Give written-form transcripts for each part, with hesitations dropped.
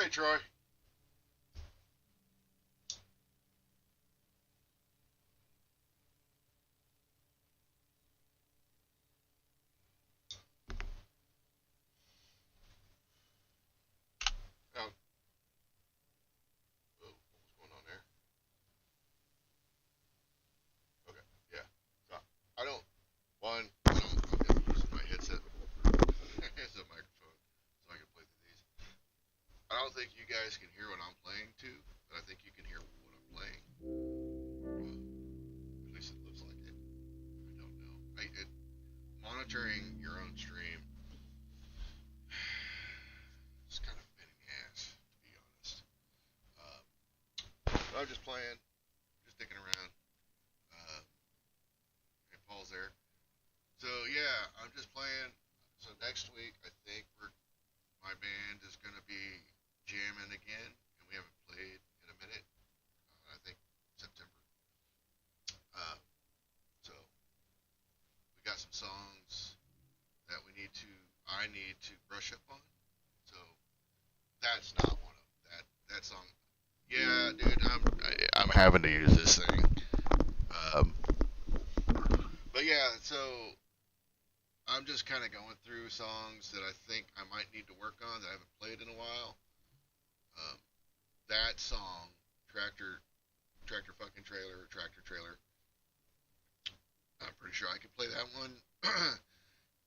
Hey, Troy. Oh, whoa, what's going on there? Okay, yeah. So, I don't, I'm using my headset as a microphone so I can play through these. I don't think you guys can hear what I'm playing too, but I think you can hear what I'm playing. At least it looks like it. I don't know. Monitoring your own stream is kind of a pain in the ass, to be honest. Um, but I'm just playing, just dicking around. Uh, and Paul's there. So yeah, I'm just playing. So next week, I think my band is gonna be jamming again, and we haven't played in a minute. I need to brush up on. So that's not one of them. That song. Yeah, dude, I'm having to use this thing. Um, but yeah, so I'm just kind of going through songs that I think I might need to work on that I haven't played in a while. Um, that song, tractor, tractor fucking trailer, tractor trailer. I'm pretty sure I can play that one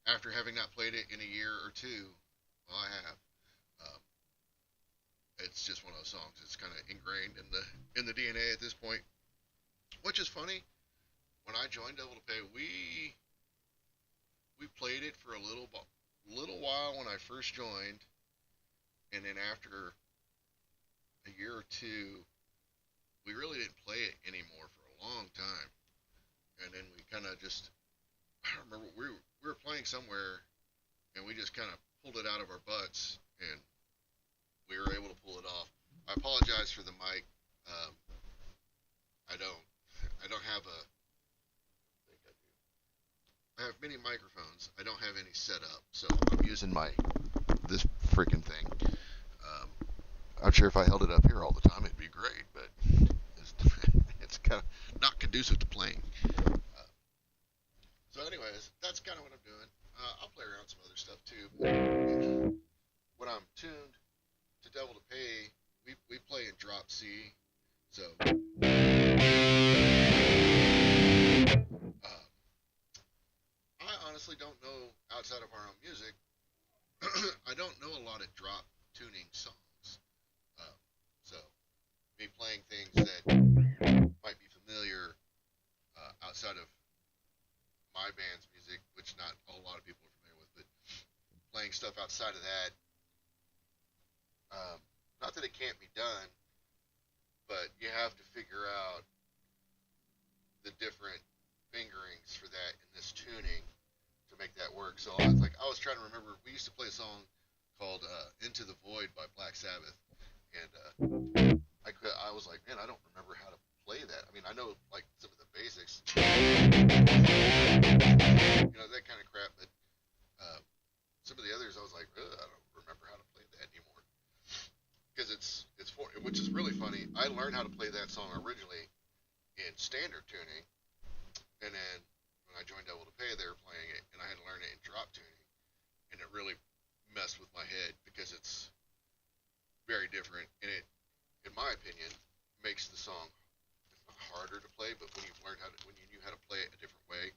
after having not played it in a year or two. Well, I have. Um, it's just one of those songs. It's kind of ingrained in the DNA at this point. Which is funny. When I joined Double to Pay, we played it for a little while when I first joined, and then after a year or two, we really didn't play it anymore for a long time. And then we kind of just, I don't remember, we were playing somewhere, and we just kind of pulled it out of our butts, and we were able to pull it off. I apologize for the mic. Um, I don't I don't have a I think I do. I have many microphones. I don't have any set up, so I'm using my this freaking thing. Um, I'm sure if I held it up here all the time, it'd be great, but it's, it's kind of not conducive to playing. So, anyways, that's kind of what I'm doing. I'll play around some other stuff too. But when I'm tuned to Devil to Pay, we play in drop C. So, I honestly don't know outside of our own music. I don't know a lot of drop tuning songs. Uh, so, me playing things that might be familiar outside of my band's music, which not a whole lot of people are familiar with, but playing stuff outside of that. Not that it can't be done, but you have to figure out the different fingerings for that in this tuning to make that work. So I was trying to remember. We used to play a song called "Into the Void" by Black Sabbath, and I was like, man, I don't remember how to play that. I mean, I know like some of the basics, that kind of crap, but some of the others, I was like, I don't remember how to play that anymore. Because which is really funny. I learned how to play that song originally in standard tuning, and then when I joined Double to Pay, they were playing it, and I had to learn it in drop tuning, and it really messed with my head because it's very different, and it, in my opinion, makes the song harder to play. But when you knew how to play it a different way,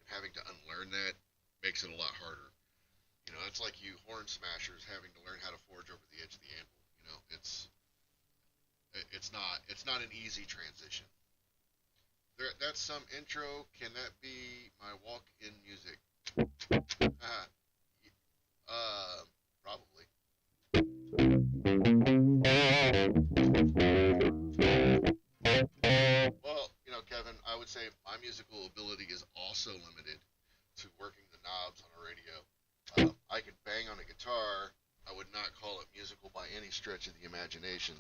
and having to unlearn that makes it a lot harder. It's like you horn smashers having to learn how to forge over the edge of the anvil. It's not an easy transition. That's some intro. Can that be my walk-in music? Uh, Probably. Well, Kevin, I would say my musical ability is also limited to working the knobs on a radio. I can bang on a guitar. I would not call it musical by any stretch of the imagination.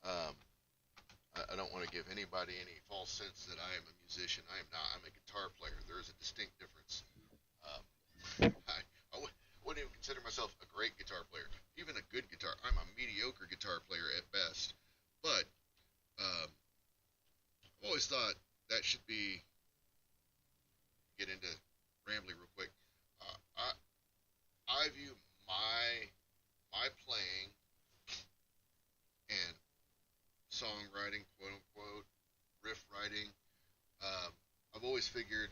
Um, I don't want to give anybody any false sense that I am a musician. I am not. I'm a guitar player. There is a distinct difference. Um, I wouldn't even consider myself a great guitar player. Even a good guitar. I'm a mediocre guitar player at best. But I've always thought that should be, get into rambling real quick. I view my playing and songwriting, quote unquote, riff writing. I've always figured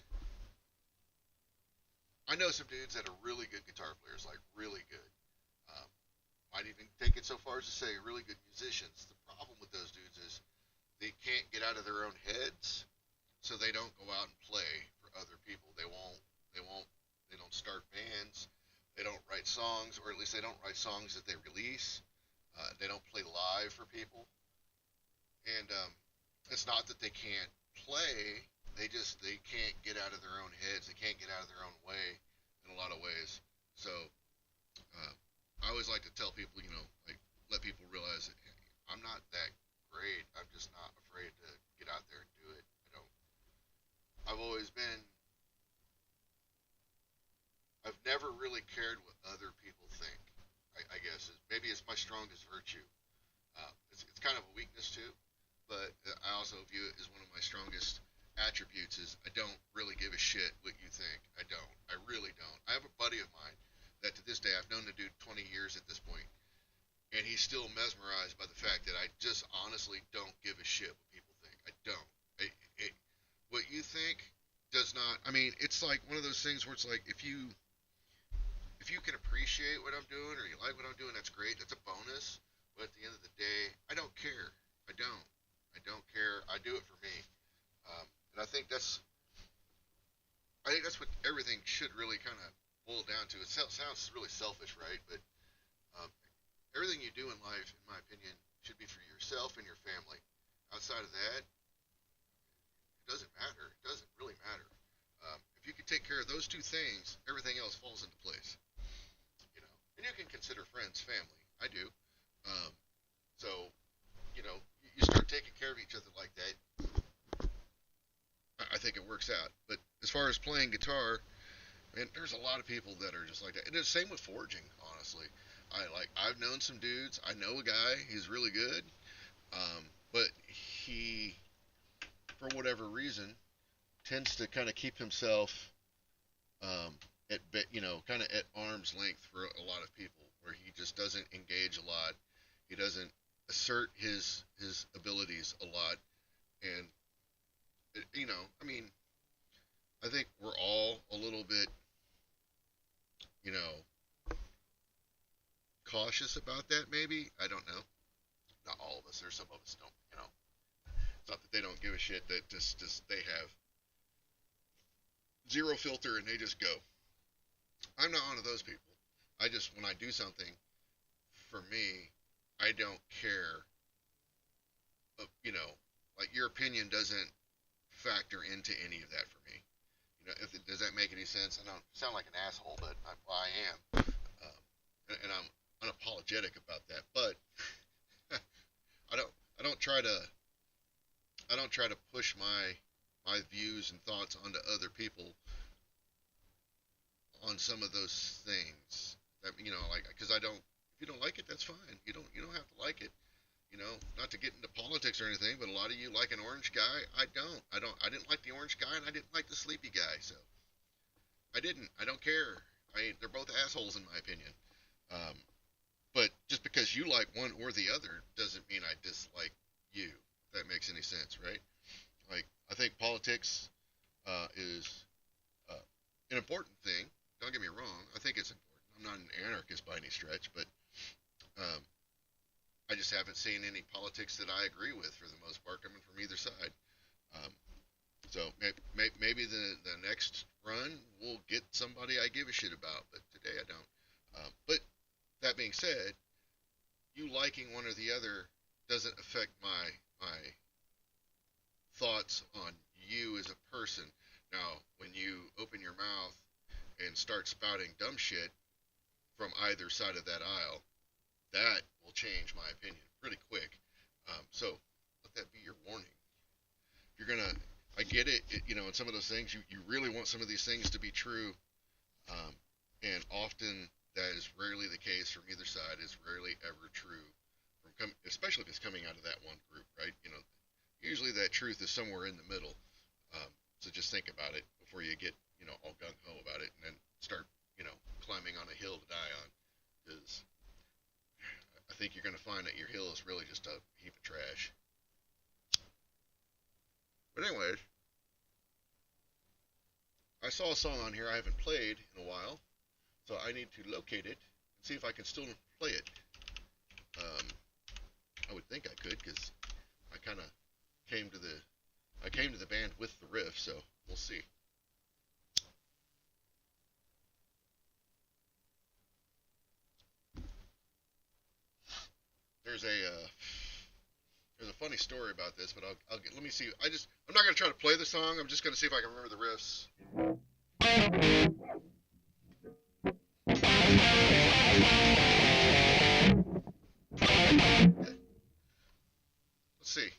I know some dudes that are really good guitar players, like really good. Um, might even take it so far as to say really good musicians. The problem with those dudes is they can't get out of their own heads, so they don't go out and play for other people. They won't. They won't. They don't start bands. They don't write songs, or at least they don't write songs that they release. They don't play live for people, and it's not that they can't play. They can't get out of their own heads. They can't get out of their own way in a lot of ways. So uh, I always like to tell people, like let people realize that hey, I'm not that great. I'm just not afraid to get out there and do it. I've always been. I've never really cared what other strongest virtue. It's kind of a weakness too, but I also view it as one of my strongest attributes. Is I don't really give a shit what you think. I don't. I really don't. I have a buddy of mine that to this day I've known the dude 20 years at this point, and he's still mesmerized by the fact that I just honestly don't give a shit what people think. I don't. What you think does not. I mean, it's like one of those things where it's like if you can appreciate what I'm doing or you like what I'm doing, that's great. That's a bonus. But at the end of the day, I don't care. I don't. I don't care. I do it for me. And I think that's what everything should really kind of boil down to. It sounds really selfish, right? But um, everything you do in life, in my opinion, should be for yourself and your family. Outside of that, it doesn't matter. It doesn't really matter. If you can take care of those two things, everything else falls into place. You know, and you can consider friends family. I do. Um, so, you start taking care of each other like that. I think it works out. But as far as playing guitar, man, there's a lot of people that are just like that. And it's the same with forging, honestly. I've known some dudes. I know a guy. He's really good. But he, for whatever reason, tends to kind of keep himself at kind of at arm's length for a lot of people, where he just doesn't engage a lot. He doesn't assert his abilities a lot, and I mean, I think we're all a little bit, cautious about that. Maybe, I don't know. Not all of us. There's some of us don't. It's not that they don't give a shit. That just they have zero filter and they just go. I'm not one of those people. When I do something for me, I don't care. Like your opinion doesn't factor into any of that for me. Does that make any sense? I don't sound like an asshole, but I am, and I'm unapologetic about that. But I don't try to push my views and thoughts onto other people on some of those things. That because I don't. If you don't like it, that's fine. You don't have to like it. Not to get into politics or anything, but a lot of you like an orange guy. I don't. I didn't like the orange guy, and I didn't like the sleepy guy. So I didn't. I don't care. They're both assholes in my opinion. But just because you like one or the other doesn't mean I dislike you. If that makes any sense, right? Like I think politics is an important thing. Don't get me wrong. I think it's important. I'm not an anarchist by any stretch, but I just haven't seen any politics that I agree with for the most part coming from either side. Um, so maybe the next run will get somebody I give a shit about, but today I don't. But that being said, you liking one or the other doesn't affect my thoughts on you as a person. Now, when you open your mouth and start spouting dumb shit from either side of that aisle, that will change my opinion pretty quick. So let that be your warning. You're gonna, I get it, in some of those things, you really want some of these things to be true, and often that is rarely the case from either side. It's rarely ever true, especially if it's coming out of that one group, right? Usually that truth is somewhere in the middle. So just think about it before you get, all gung-ho about it and then start, climbing on a hill to die on. Because I think you're going to find that your hill is really just a heap of trash. But anyways, I saw a song on here I haven't played in a while, so I need to locate it and see if I can still play it. I would think I could, because I kind of came to the band with the riff, so we'll see. There's a funny story about this, but let me see. I'm not gonna try to play the song. I'm just gonna see if I can remember the riffs. Okay. Let's see.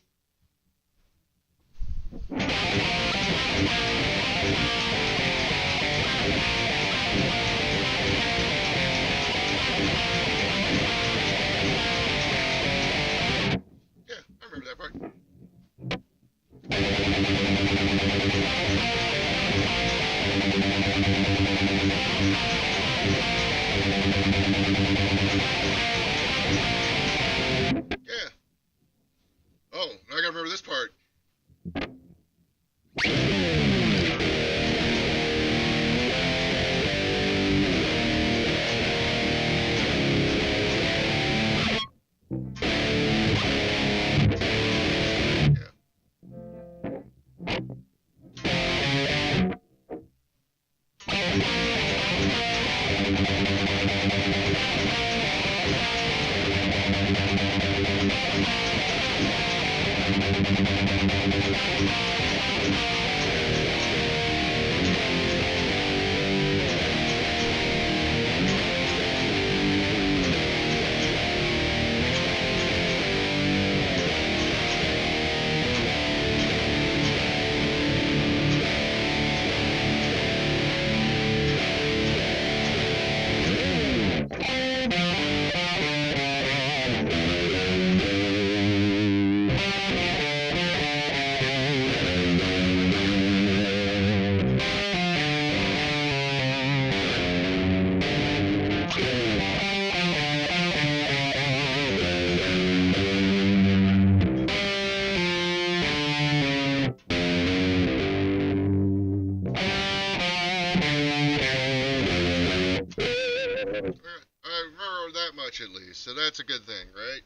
So that's a good thing, right?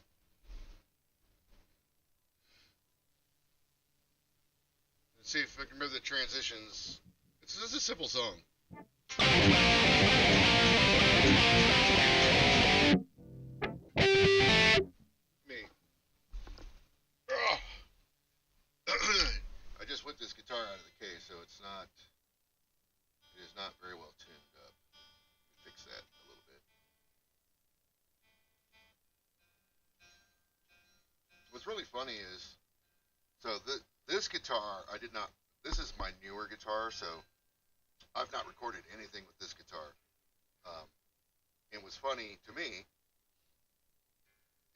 Let's see if I can remember the transitions. It's just a simple song. Me. Ugh. I just whipped this guitar out of the case, so it is not very well tuned up. Fix that a little bit. What's really funny is, so this guitar, I did not, this is my newer guitar, so I've not recorded anything with this guitar. Um, and what's funny to me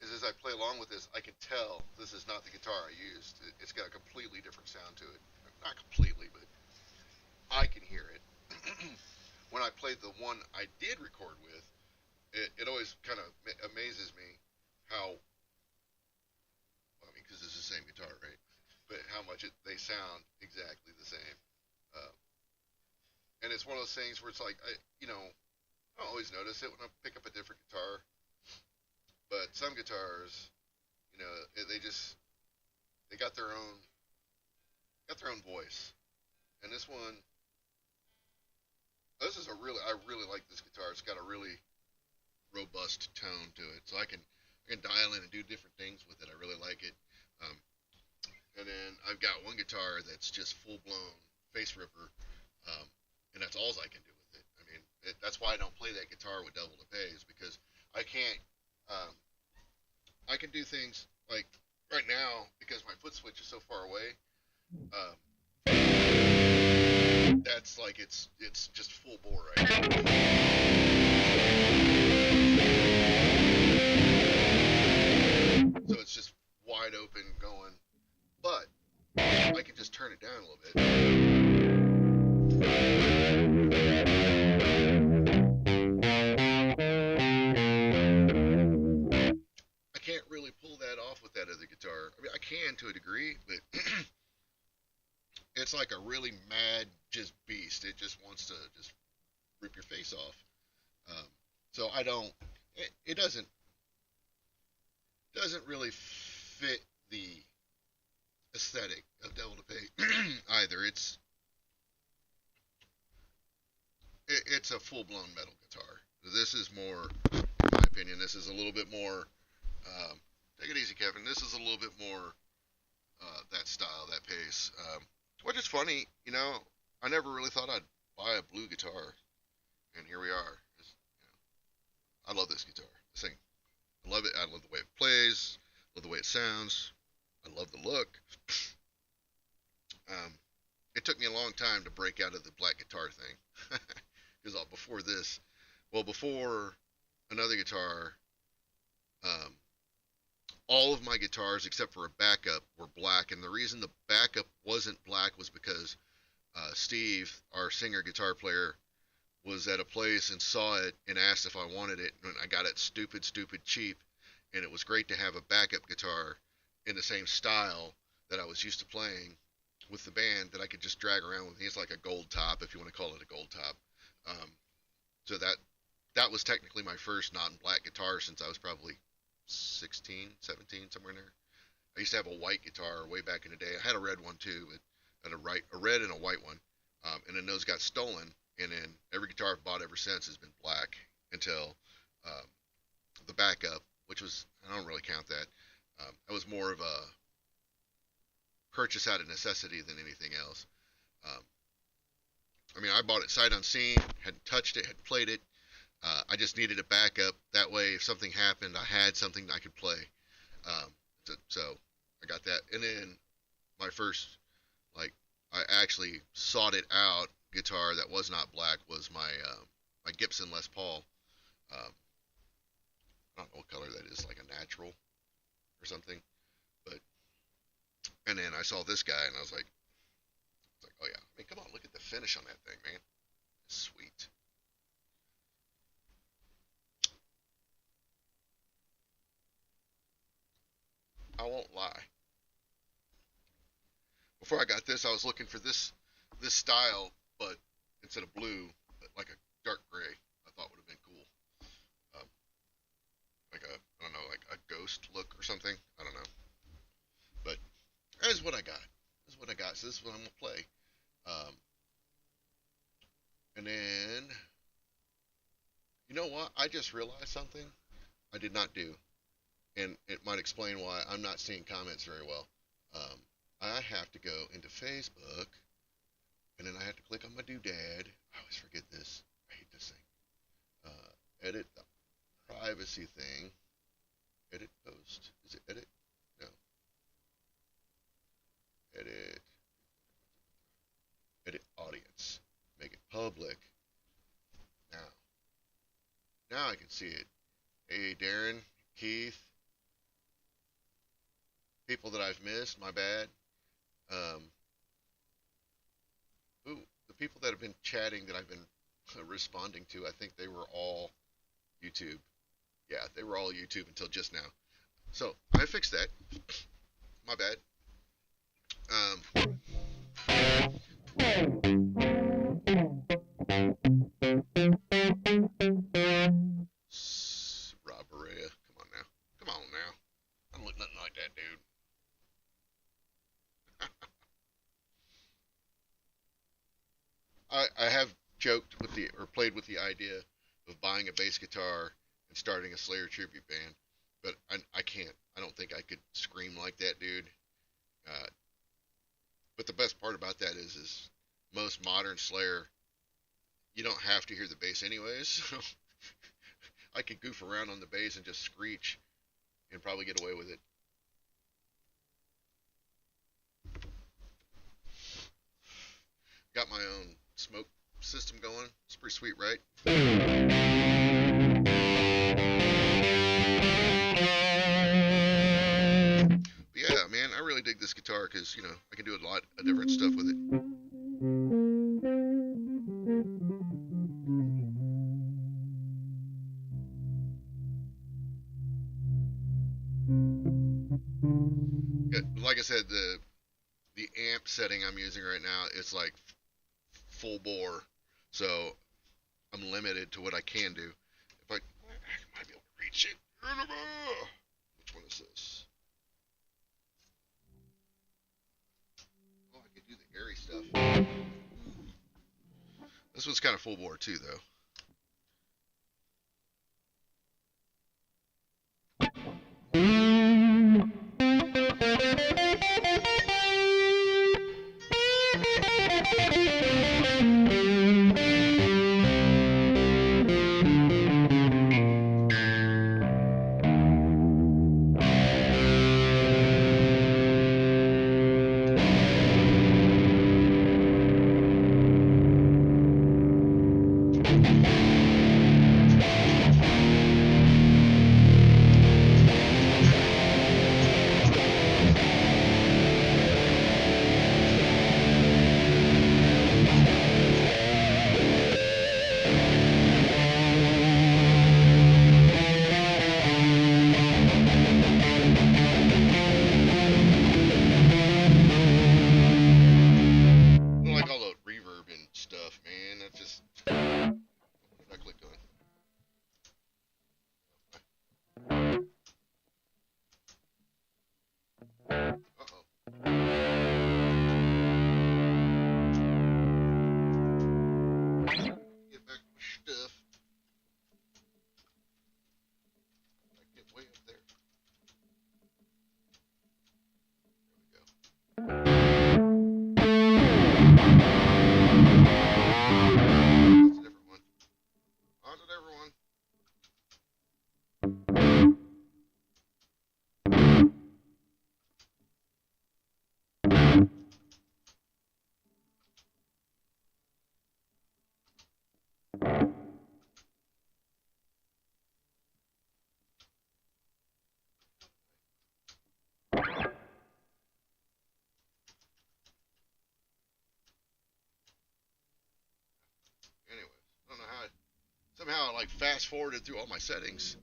is as I play along with this, I can tell this is not the guitar I used. It's got a completely different sound to it. Not completely, but I can hear it. When I played the one I did record with, it always kind of amazes me how, well, I mean, because it's the same guitar, right? But how much they sound exactly the same. Uh, and it's one of those things where it's like, I always notice it when I pick up a different guitar. But some guitars, they just they got their own voice. And this is I really like this guitar. It's got a really robust tone to it, so I can dial in and do different things with it. I really like it. Um, and then I've got one guitar that's just full blown face ripper, um, and that's all I can do with it. I mean, that's why I don't play that guitar with double the bass because I can't. Um, I can do things like right now because my foot switch is so far away. Um, that's like it's just full bore right now. So it's just wide open going, but I can just turn it down a little bit. I can't really pull that off with that other guitar. I mean, I can to a degree, but it's like a really mad just beast. It just wants to just rip your face off. Um, so I don't. It doesn't really fit the aesthetic of Devil to Pay either. It's a full blown metal guitar. This is more, in my opinion, this is a little bit more. Um, Take it easy, Kevin. This is a little bit more that style, that pace. Which is funny, I never really thought I'd buy a blue guitar, and here we are. I love this guitar. This thing, I love it. I love the way it plays. Love the way it sounds. I love the look. Um, it took me a long time to break out of the black guitar thing, because before another guitar, um, all of my guitars except for a backup were black, and the reason the backup wasn't black was because Steve, our singer guitar player, was at a place and saw it and asked if I wanted it, and I got it stupid cheap, and it was great to have a backup guitar in the same style that I was used to playing with the band that I could just drag around with me. It's like a gold top, if you want to call it a gold top. Um, so that was technically my first non-black guitar since I was probably 16, 17, somewhere in there. I used to have a white guitar way back in the day. I had a red one too, but a red and a white one. And then those got stolen, and then every guitar I've bought ever since has been black until um, the backup, which was, I don't really count that. That was more of a purchase out of necessity than anything else. Um, I mean, I bought it sight unseen, hadn't touched it, hadn't played it. I just needed a backup. That way, if something happened, I had something I could play. So I got that. And then my first, like, I actually sought it out guitar that was not black was my Gibson Les Paul. Um, I don't know what color that is, like a natural or something. But and then I saw this guy and I was like, oh yeah. I mean, come on, look at the finish on that thing, man. Sweet. I won't lie. Before I got this, I was looking for this style, but instead of blue, like a dark gray. I thought would have been cool. Um, like I don't know, like a ghost look or something. I don't know. But that is what I got. This is what I got. So this is what I'm gonna play. Um, and then you know what? I just realized something I did not do, and it might explain why I'm not seeing comments very well. Um, I have to go into Facebook, and then I have to click on my doodad. I always forget this. I hate this thing. Edit the privacy thing. Edit post. Is it edit? No. Edit. Edit audience. Make it public. Now. Now I can see it. Hey, Darren, Keith, people that I've missed, my bad. Um, ooh, the people that have been chatting that I've been responding to, I think they were all YouTube. Yeah, they were all YouTube until just now. So I fixed that. My bad. Rob Berea, come on now. Come on now. I don't look nothing like that, dude. I have joked with the, or played with the idea of buying a bass guitar and starting a Slayer tribute band, but I can't. I don't think I could scream like that, dude. Uh, but the best part about that is most modern Slayer, you don't have to hear the bass anyways. So I could goof around on the bass and just screech and probably get away with it. Got my own smoke system going. It's pretty sweet, right? But yeah, man, I really dig this guitar because, you know, I can do a lot of different stuff with it. Yeah, like I said, the amp setting I'm using right now is like full bore, so I'm limited to what I can do. If I might be able to reach it. Which one is this? Oh, I could do the airy stuff. This one's kind of full bore too, though. Somehow I like fast forwarded through all my settings.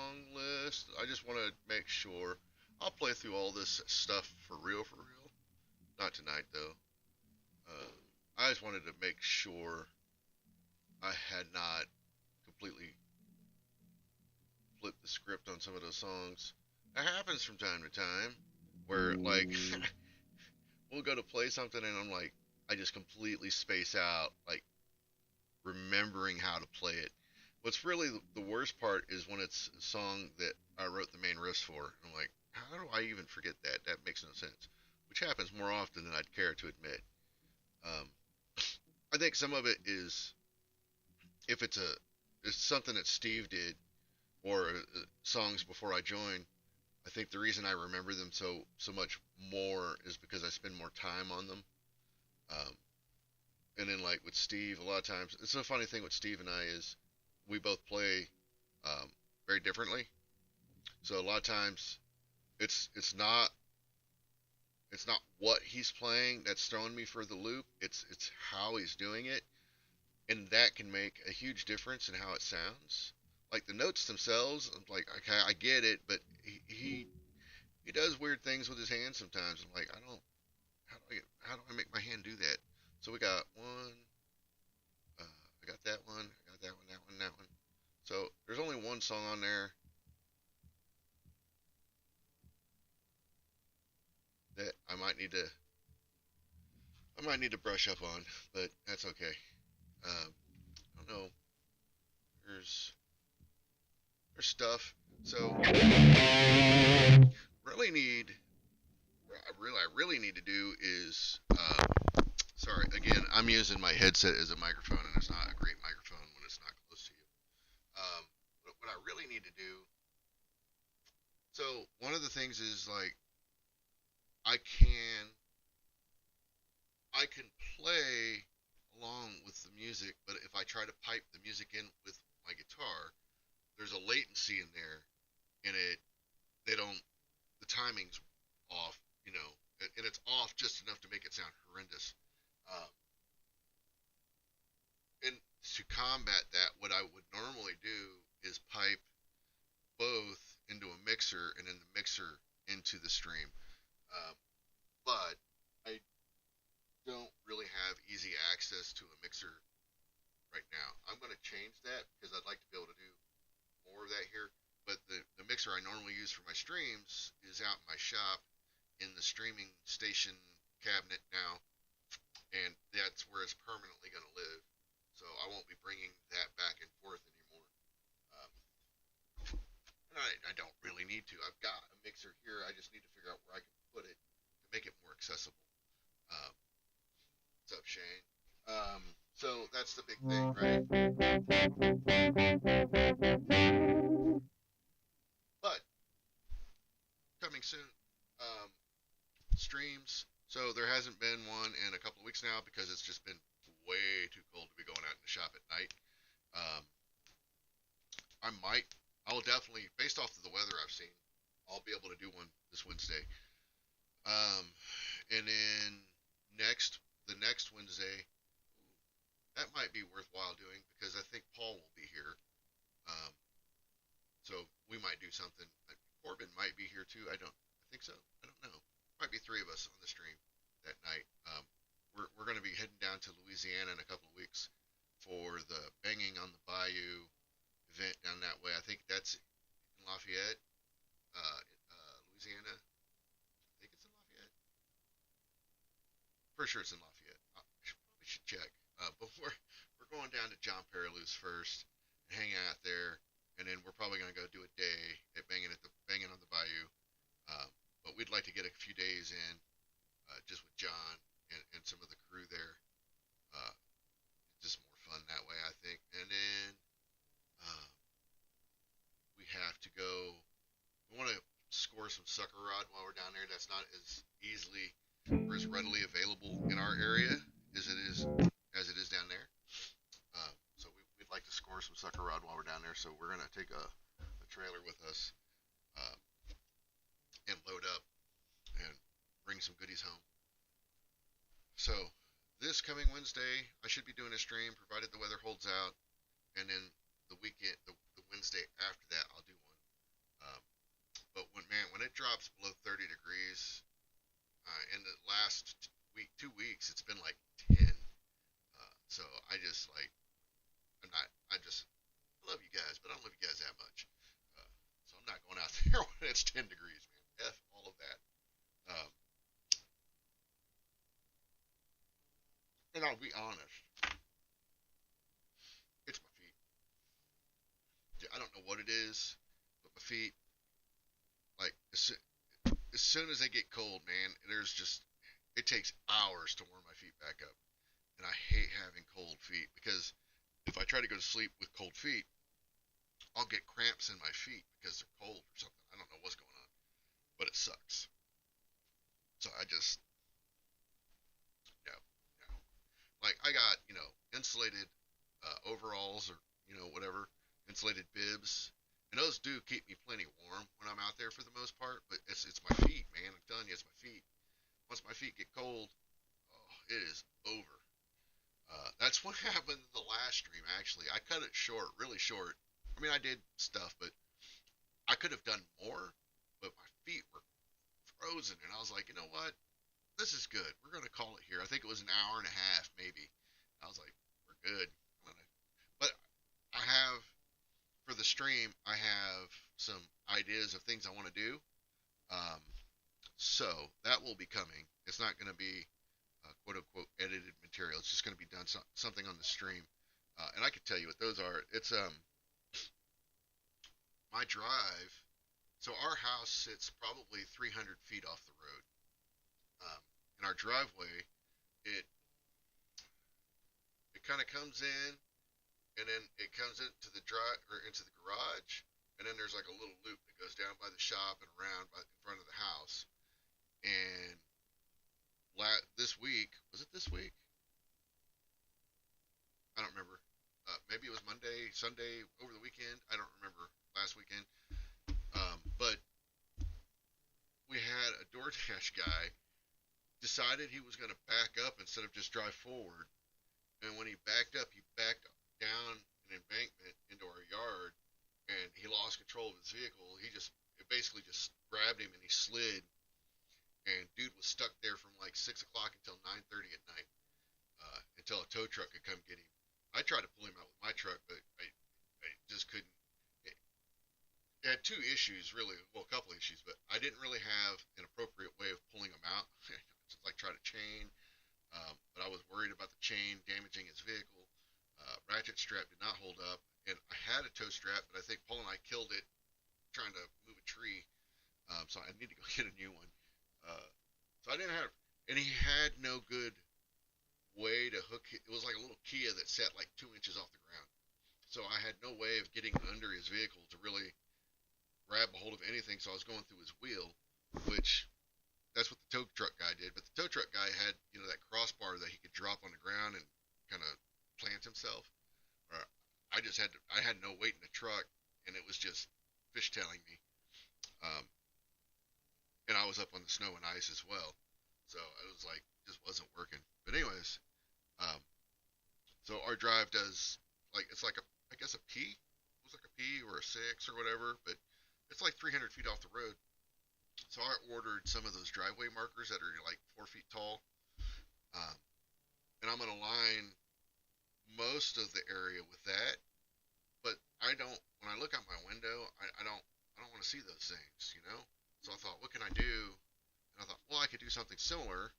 song list. I just want to make sure. I'll play through all this stuff for real, for real. Not tonight though. I just wanted to make sure I had not completely flipped the script on some of those songs. It happens from time to time where like we'll go to play something and I'm like I just completely space out like remembering how to play it. What's really the worst part is when it's a song that I wrote the main riffs for. I'm like, how do I even forget that? That makes no sense. Which happens more often than I'd care to admit. Um, I think some of it is if it's something that Steve did or songs before I joined. I think the reason I remember them so much more is because I spend more time on them. Um, and then like with Steve, a lot of times it's a funny thing with Steve and I is we both play um, very differently. So a lot of times it's it's not what he's playing that's throwing me for the loop. It's how he's doing it, and that can make a huge difference in how it sounds. Like the notes themselves, I'm like, okay, I get it, but he does weird things with his hands sometimes. I'm like, I don't, how do I make my hand do that? So we got one, I got that one, I got that one, that one, that one. So there's only one song on there that I might need to brush up on, but that's okay. I don't know. There's there's stuff. So really need I really need to do is sorry again. I'm using my headset as a microphone, and it's not a great microphone when it's not close to you. But what I really need to do. So one of the things is like I can I can play along with the music, but if I try to pipe the music in with my guitar, there's a latency in there, and they don't the timing's off, you know, and it's off just enough to make it sound horrendous. Um, and to combat that, what I would normally do is pipe both into a mixer and then the mixer into the stream. Um, but I don't really have easy access to a mixer right now. I'm going to change that because I'd like to be able to do more of that here. But the mixer I normally use for my streams is out in my shop in the streaming station cabinet now, and that's where it's permanently going to live. So I won't be bringing that back and forth anymore. Um, and I don't really need to. I've got a mixer here. I just need to figure out where I can put it to make it more accessible. Um, what's up, Shane? So that's the big thing, right? But coming soon. Um, Streams. So there hasn't been one in a couple of weeks now because it's just been way too cold to be going out in the shop at night. Um, I might, I will definitely, based off of the weather I've seen, I'll be able to do one this Wednesday. Um, and then the next Wednesday, that might be worthwhile doing because I think Paul will be here. Um, so we might do something. Corbin might be here too. I think so. I don't know. Might be three of us on the stream that night. We're going to be heading down to Louisiana in a couple of weeks for the Banging on the Bayou event down that way. I think that's in Lafayette, Louisiana. I think it's in Lafayette. For sure it's in Lafayette. We should check. But we're going down to John Perillou's first and hang out there, and then we're probably going to go do a day at Banging on the Bayou. But we'd like to get a few days in just with John and some of the crew there. Uh, just more fun that way, I think. And then uh, we have to go. We want to score some sucker rod while we're down there. That's not as easily or as readily available in our area as it is down there. So we'd like to score some sucker rod while we're down there. So we're gonna take a trailer with us uh, and load up and bring some goodies home. So this coming Wednesday, I should be doing a stream provided the weather holds out, and then the Wednesday after that, I'll do one. drops below 30 degrees. In the last week, 2 weeks, it's been like 10. So I just like, I'm not, I just love you guys, but I don't love you guys that much. Uh, so I'm not going out there when it's 10 degrees, man. F all of that. Um, and I'll be honest, it's my feet. I don't know what it is, but my feet, like, as soon as they get cold, man, it takes hours to warm my feet back up. And I hate having cold feet because if I try to go to sleep with cold feet, I'll get cramps in my feet because they're cold or something. I don't know what's going on, but it sucks. So I just, no, no. Like, I got, insulated overalls or, whatever, insulated bibs. And those do keep me plenty warm when I'm out there for the most part, but it's my feet, man. I'm telling you, it's my feet. Once my feet get cold, oh, it is over. That's what happened in the last stream, actually. I cut it short, really short. I mean, I did stuff, but I could have done more, but my feet were frozen. And I was like, you know what? This is good. We're going to call it here. I think it was an hour and a half, maybe. I was like, we're good. But I have, for the stream, I have some ideas of things I want to do. Um, so that will be coming. It's not going to be quote unquote edited material. It's just going to be done something on the stream. And I can tell you what those are. It's my drive. So our house sits probably 300 feet off the road. In our driveway, it it kind of comes in, and then it comes into the drive or into the garage, and then there's like a little loop that goes down by the shop and around in front of the house. And this week, was it this week? I don't remember. Maybe it was Monday, Sunday, over the weekend. I don't remember last weekend. But we had a DoorDash guy decided he was going to back up instead of just drive forward. And when he backed up, he backed down an embankment into our yard, and he lost control of his vehicle. It basically just grabbed him, and he slid. And dude was stuck there from like 6 o'clock until 9:30 at night, until a tow truck could come get him. I tried to pull him out with my truck, but I just couldn't. It had two issues, really. Well, a couple issues, but I didn't really have an appropriate way of pulling him out. Just like try to chain, but I was worried about the chain damaging his vehicle. Ratchet strap did not hold up, and I had a tow strap, but I think Paul and I killed it trying to move a tree. So I need to go get a new one. So I didn't have, and he had no good way to hook it. It was like a little Kia that sat like 2 inches off the ground. So I had no way of getting under his vehicle to really grab a hold of anything. So I was going through his wheel, which that's what the tow truck guy did. But the tow truck guy had, that crossbar that he could drop on the ground and kind of plant himself. Or I had no weight in the truck, and it was just fishtailing me. Um, and I was up on the snow and ice as well. So it was like, just wasn't working. But anyways, um, so our drive does, like, it's like I guess a P. It was like a P or a 6 or whatever, but it's like 300 feet off the road. So I ordered some of those driveway markers that are like 4 feet tall. Um, and I'm going to line most of the area with that. But when I look out my window, I don't want to see those things. So I thought, what can I do? And I thought, well, I could do something similar,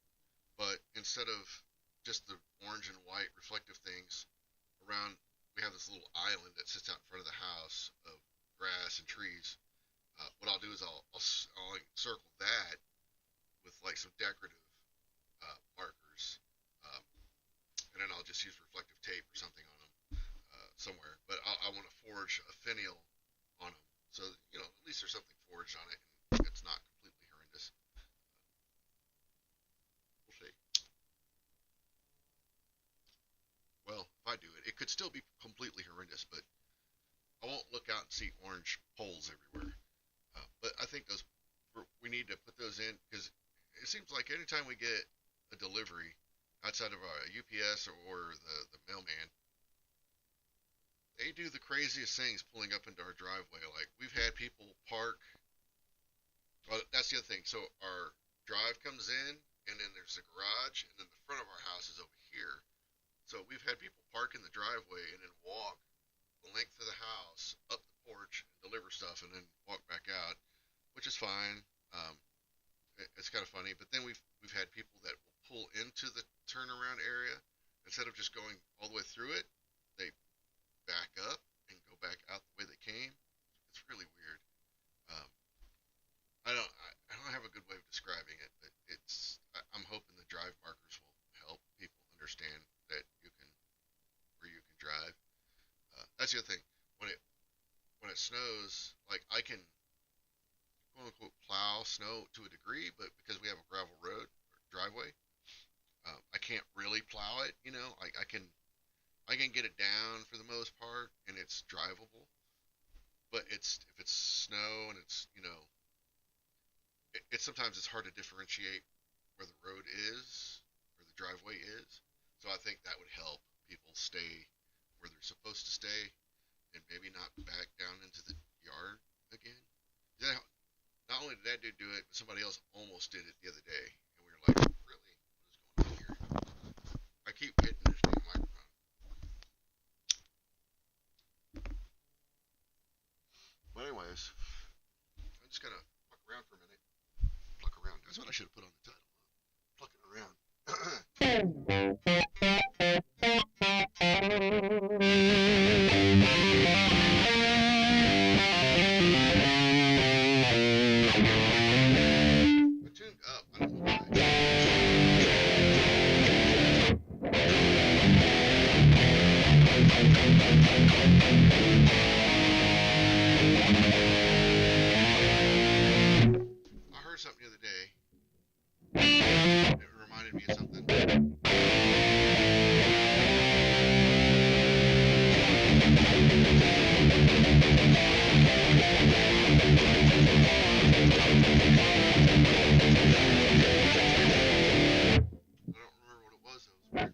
but instead of just the orange and white reflective things around, we have this little island that sits out in front of the house of grass and trees. What I'll do is I'll encircle that with like some decorative markers, um, and then I'll just use reflective tape or something on them somewhere. But I want to forge a finial on them, so at least there's something forged on it, and it's not completely horrendous. We'll see. Well, if I do it, it could still be completely horrendous, but I won't look out and see orange poles everywhere. But I think we need to put those in because it seems like anytime we get a delivery outside of a UPS or the mailman, they do the craziest things pulling up into our driveway. Like we've had people park Well, that's the other thing. So our drive comes in, and then there's the garage, and then the front of our house is over here. So we've had people park in the driveway and then walk the length of the house up the porch and deliver stuff, and then walk back out, which is fine. Um, it's kind of funny, but then we've had people that will pull into the turnaround area instead of just going all the way through it. They back up and go back out the way they came. It's really weird. Um, I don't have a good way of describing it, but I'm hoping the drive markers will help people understand that you can where you can drive. That's the other thing. When it snows, like I can quote unquote plow snow to a degree, but because we have a gravel road or driveway, I can't really plow it. I can get it down for the most part, and it's drivable. But if it's snow and it's sometimes it's hard to differentiate where the road is or the driveway is. So I think that would help people stay where they're supposed to stay and maybe not back down into the yard again. Yeah, not only did that dude do it, but somebody else almost did it the other day, and we were like, really? What is going on here? I keep hitting this damn microphone. But anyways, I'm just gonna fuck around for a minute. Pluck around. That's what I should have put on the title. Plucking around. I tuned up. I don't know why. I heard something the other day. It reminded me of something. I don't remember what it was. It was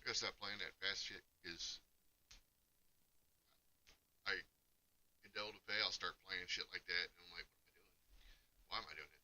gotta stop playing that fast shit because I get double to pay. I'll start playing shit like that, and I'm like, what am I doing? Why am I doing it?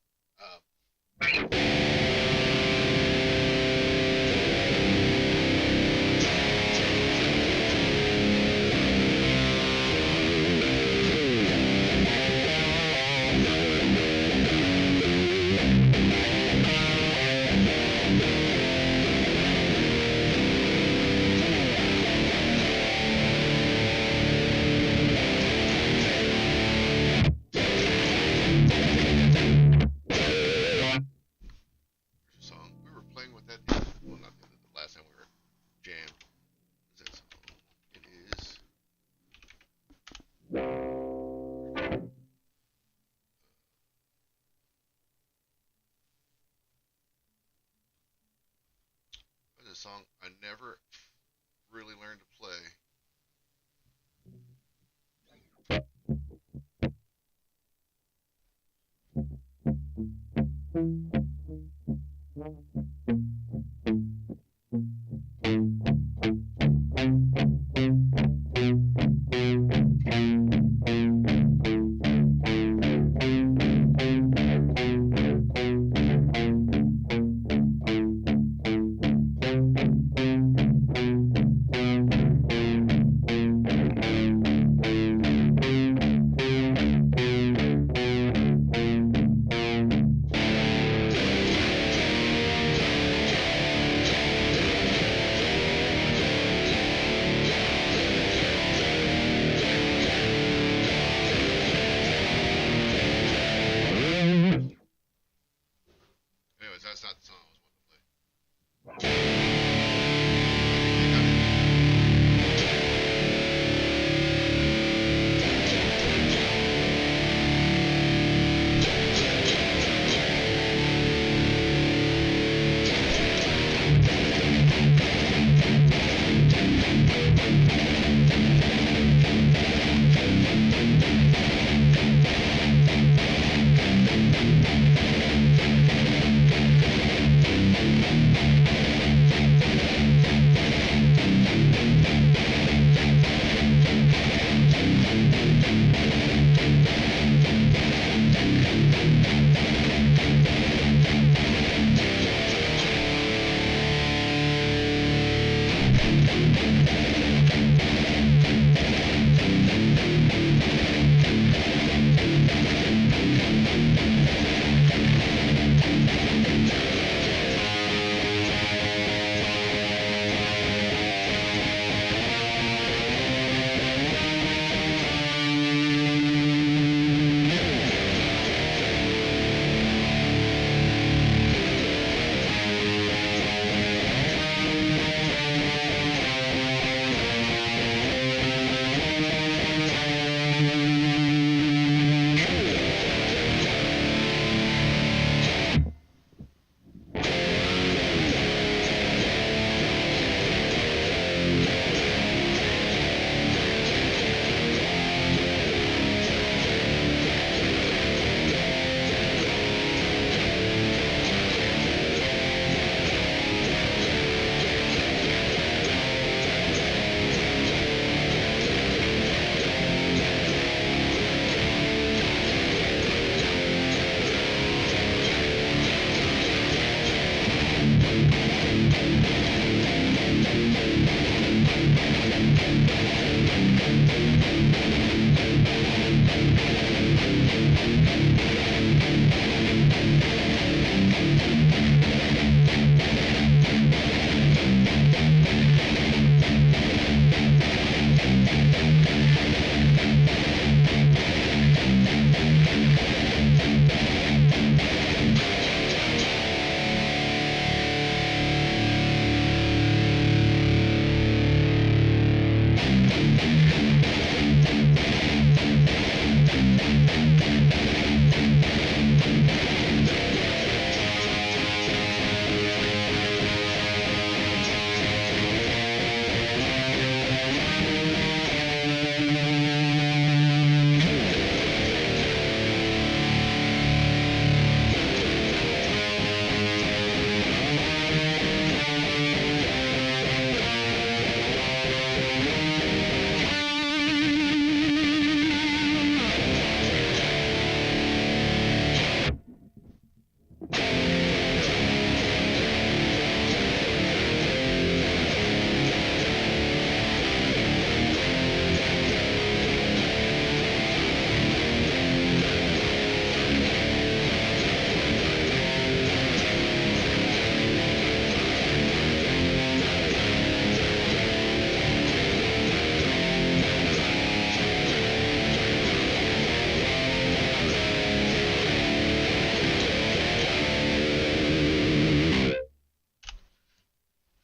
There's a song we were playing with that. Well, not the last time we were jammed. Is that song? It is. It's a song I never really learned to play.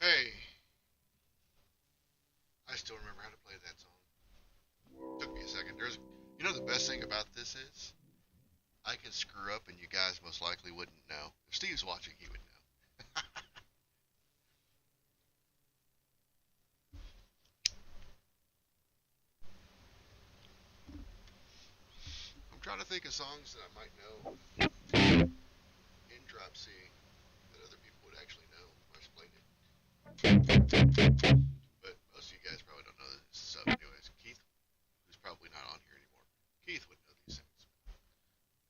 Hey, I still remember how to play that song. Took me a second. The best thing about this is I can screw up and you guys most likely wouldn't know. If Steve's watching, he would know. I'm trying to think of songs that I might know in drop C that other people would actually know if I explained it. But most of you guys probably don't know this stuff. Anyways, Keith, who's probably not on here anymore, Keith would know these things.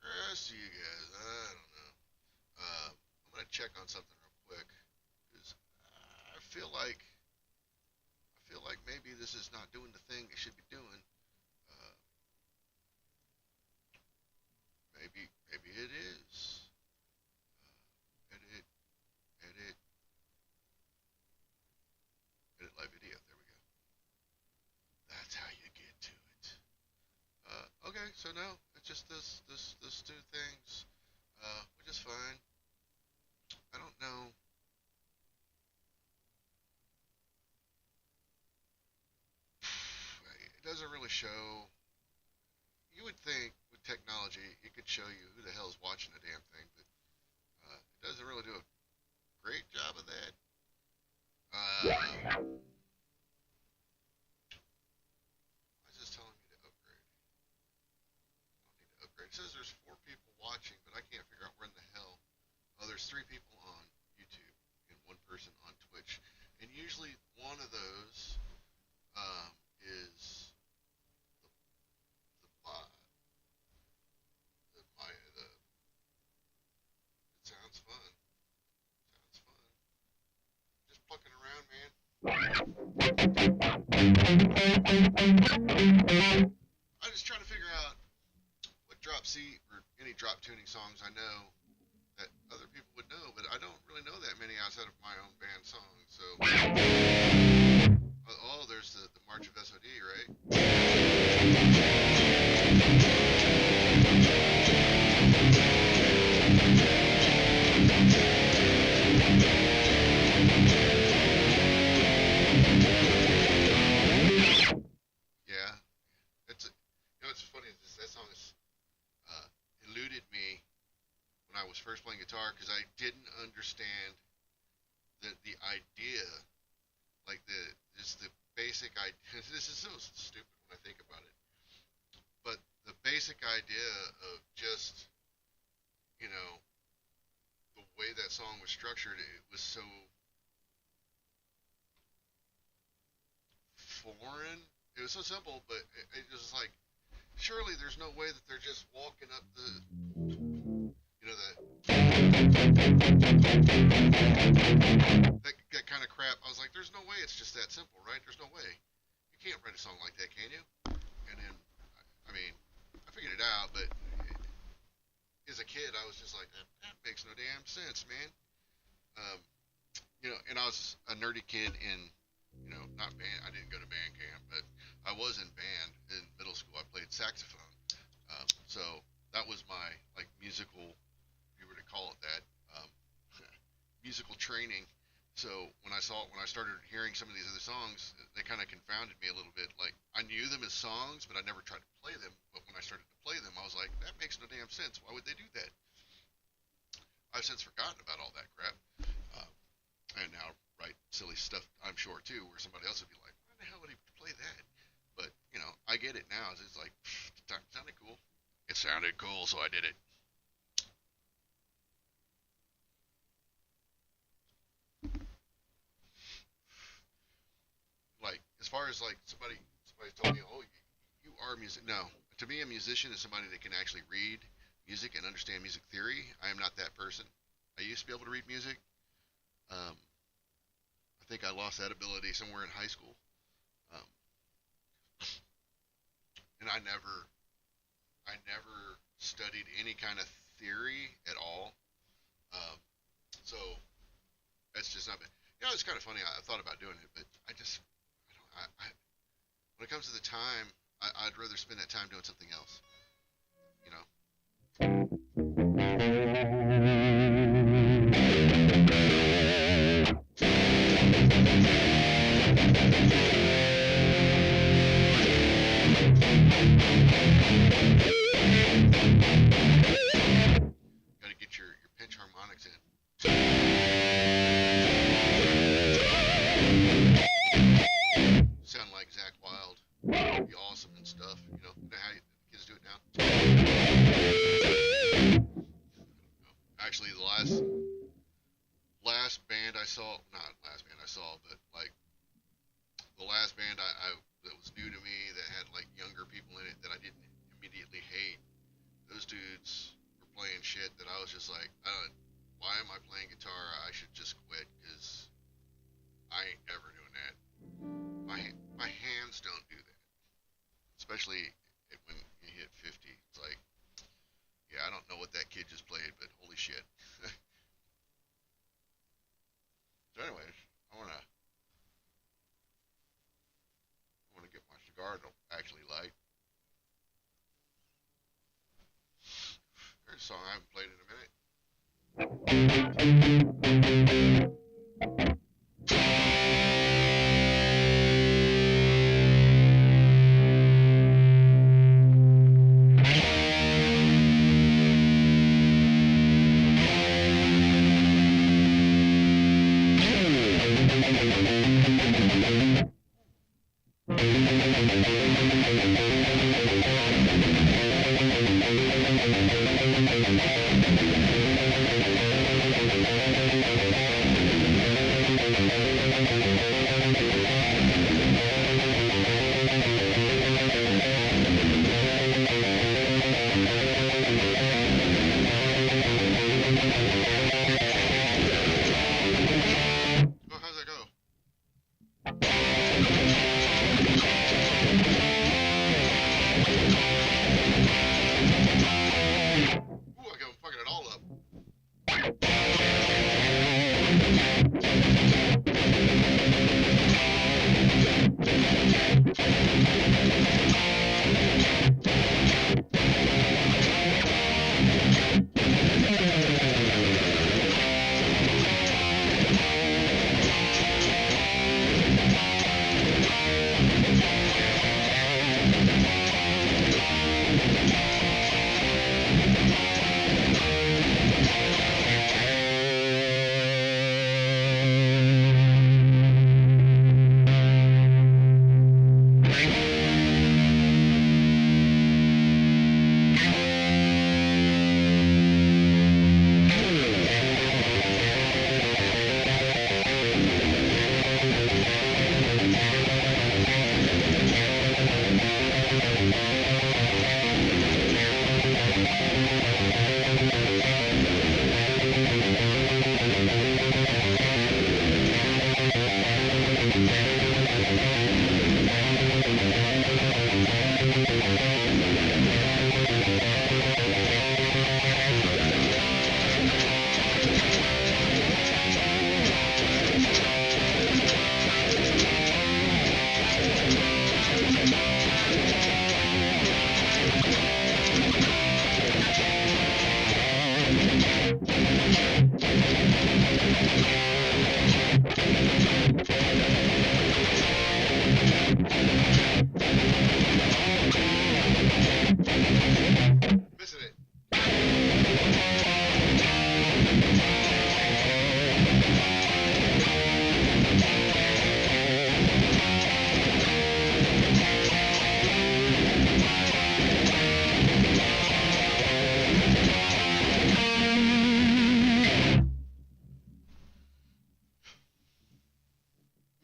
The rest of you guys, I don't know. I'm gonna check on something real quick because I feel like maybe this is not doing the thing it should be doing. Uh, maybe it is. Edit, edit, edit live video. There we go. That's how you get to it. Okay, so no, it's just this two things, which is fine. I don't know. It doesn't really show. You would think with technology it could show you who the hell's watching the damn thing, but it doesn't really do a great job of that. Why is this telling me to upgrade? I don't need to upgrade. It says there's 4 people watching, but I can't figure out where in the hell. Oh, there's 3 people on YouTube and 1 person on Twitch, and usually one of those is the bot. The it sounds fun. Sounds fun. Just plucking around, man. I'm just trying to figure out what drop C or any drop tuning songs I know that other people would know, but I don't really know that many outside of my own band songs. So, oh, there's the March of SOD, right? Yeah, it's funny. That song is eluded me when I was first playing guitar because I didn't understand the idea, like the basic idea. This is so stupid when I think about it, but the basic idea of just you know the way that song was structured, it was so foreign. It was so simple, but it was like surely there's no way that they're just walking up that kind of crap. I was like, there's no way it's just that simple, right? There's no way. You can't write a song like that, can you? And then, I mean, I figured it out, but as a kid, I was just like, that makes no damn sense, man. Um, and I was a nerdy kid in, not band. I didn't go to band camp, but I was in band in middle school. I played saxophone. So that was my like musical, if you were to call it that, um, musical training. So when I started hearing some of these other songs, they kind of confounded me a little bit. Like I knew them as songs, but I never tried to play them. But when I started to play them, I was like, that makes no damn sense. Why would they do that? I've since forgotten about all that crap, uh, and now write silly stuff. I'm sure too, where somebody else would be like, why the hell would he play that? But I get it now. It's like it sounded cool. It sounded cool, so I did it. Like as far as like somebody told me, oh, you are music. No, to me, a musician is somebody that can actually read music and understand music theory. I am not that person. I used to be able to read music. Um, I think I lost that ability somewhere in high school, um, and I never studied any kind of theory at all. Um, so that's just not. It's kind of funny. I thought about doing it, but I just, I don't. When it comes to the time, I'd rather spend that time doing something else. You know. Gotta get your pinch harmonics in. Sound like Zach Wild. Be awesome and stuff. You know how kids do it now? Actually, the last band I saw, not last band I saw, but like the last band I that was new to me that had like younger people in it that I didn't immediately hate. Those dudes were playing shit that I was just like, why am I playing guitar? I should just quit because I ain't ever doing that. My hands don't do that, especially when you hit 50. It's like, yeah, I don't know what that kid just played, but holy shit. So anyways, I wanna get my cigar to actually light. There's a song I haven't played in a minute. Oh, how's that go? Ooh, I'm fucking it all up. Missing it.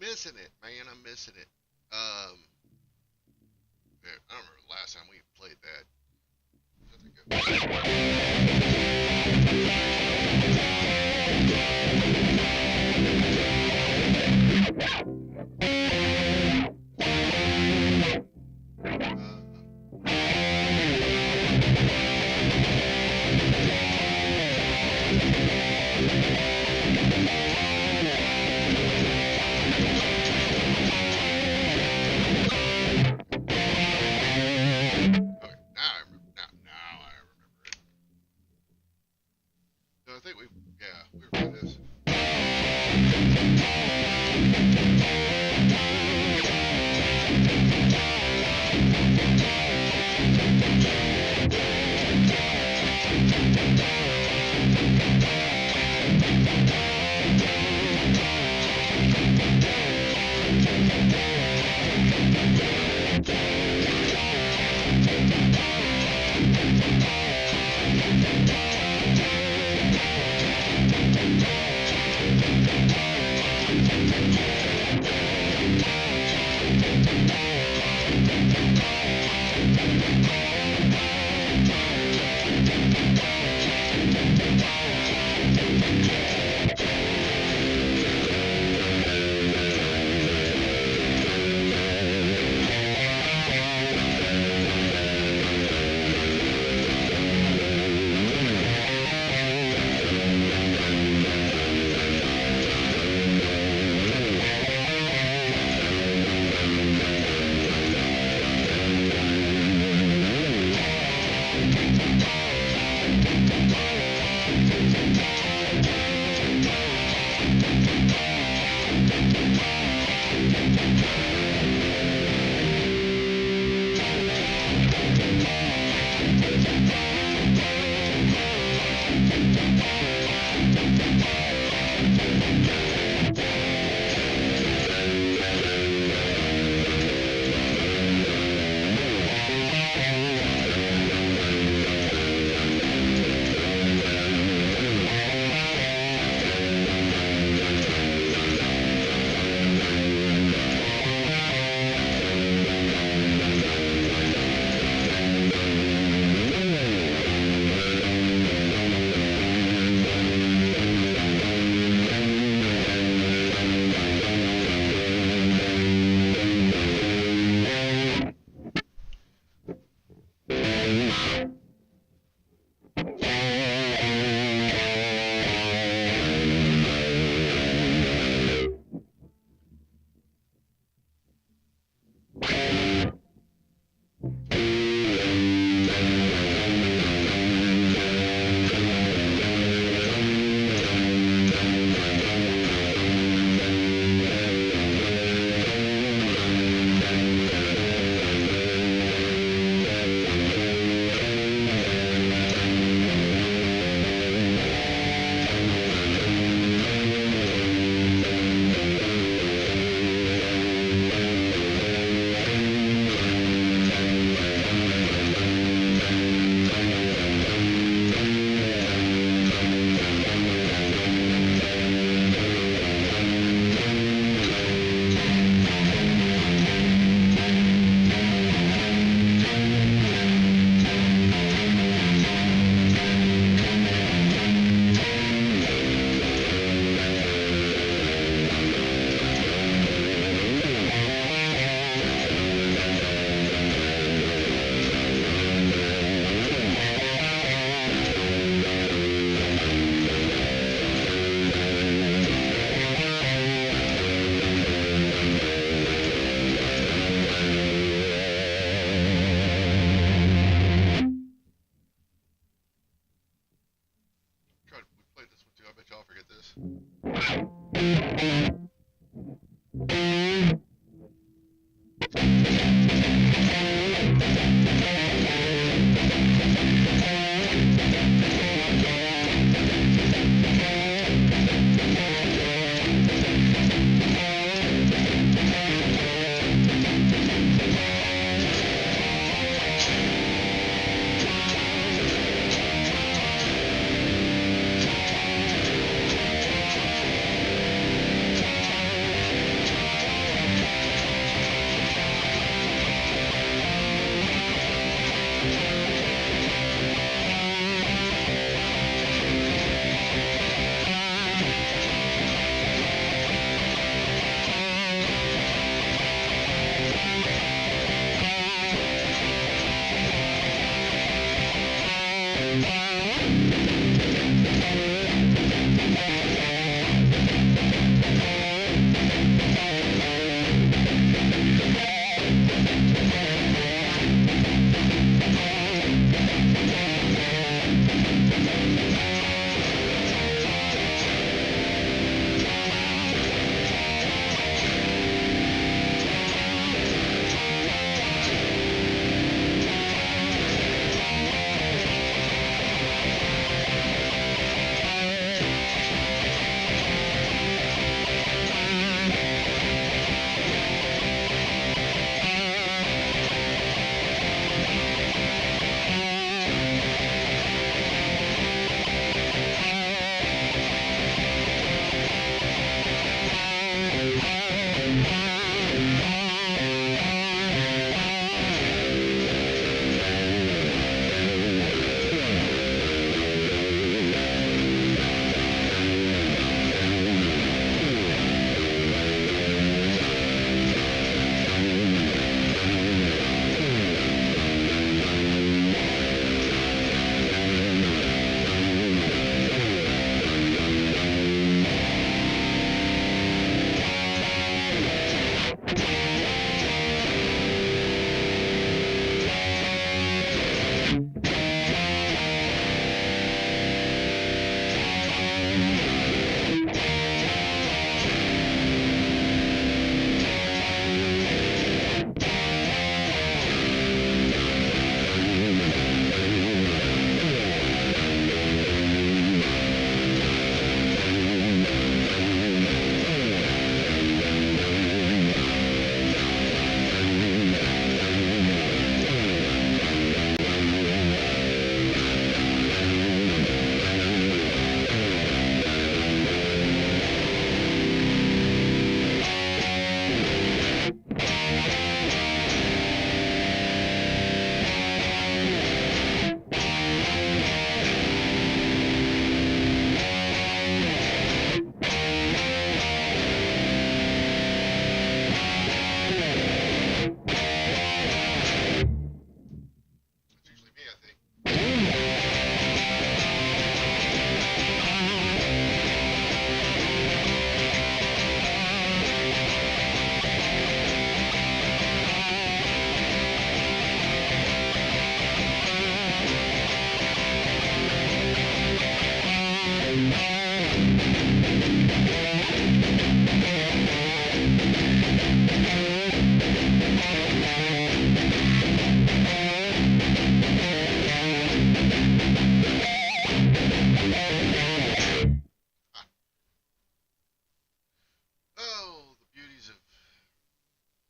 Missing it, man. I'm missing it. Yeah, I don't remember the last time we played that. Okay, now I remember it.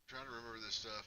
trying to remember this stuff.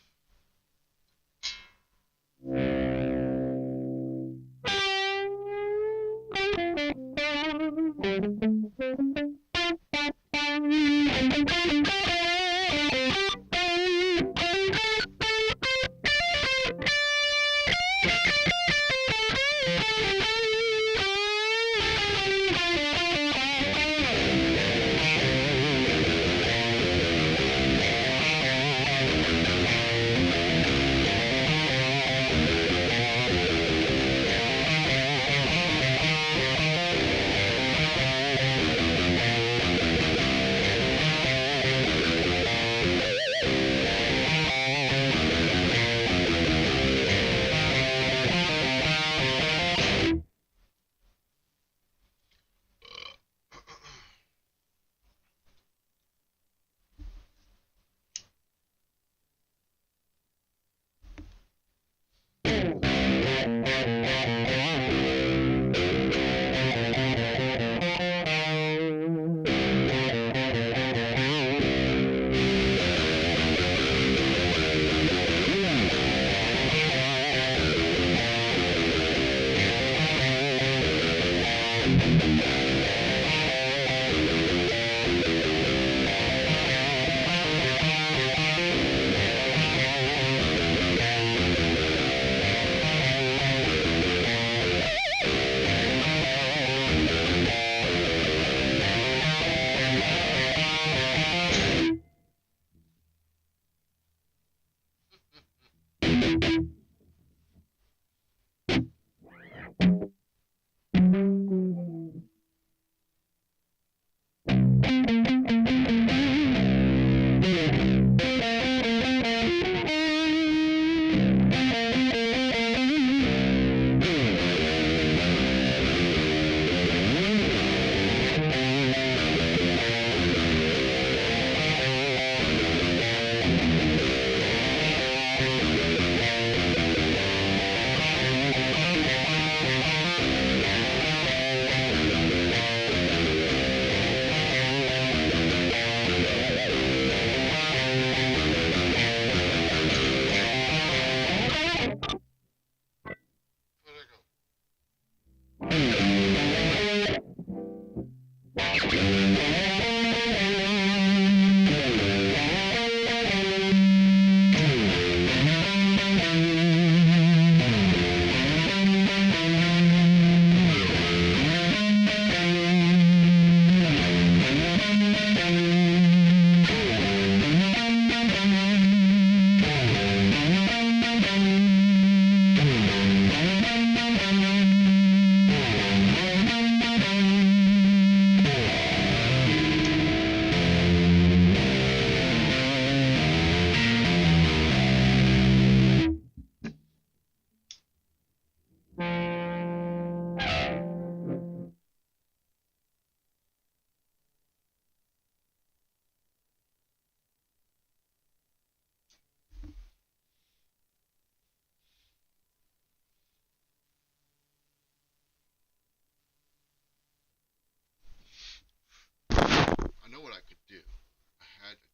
I know what I could do.